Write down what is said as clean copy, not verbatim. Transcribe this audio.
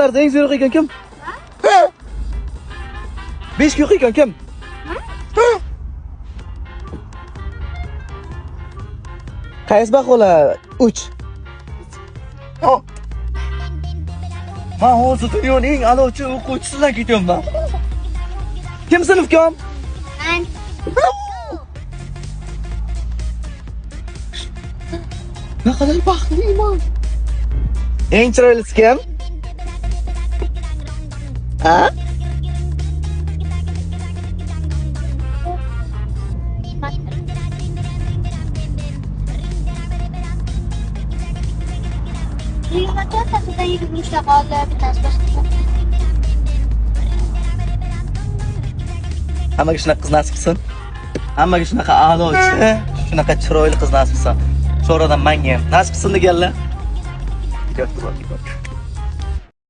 Eng zo'r ekan kim? Ha? 5 kun ekan kim? Ha? Qaysi bahola 3? Ha. Men hozir dunyoning eng a'lochi o'quvchisidan ketyapman. Kim sinfkom? Men. Ne kadar baxtliman. Eng chiroylisi kim? Ha? Hammaga shunaqa qiz nasib qilsin. Hammaga shunaqa a'lochi, shunaqa chiroyli qiz nasib qilsin. Sho'radan menga ham nasib qilsin deganlar. Gap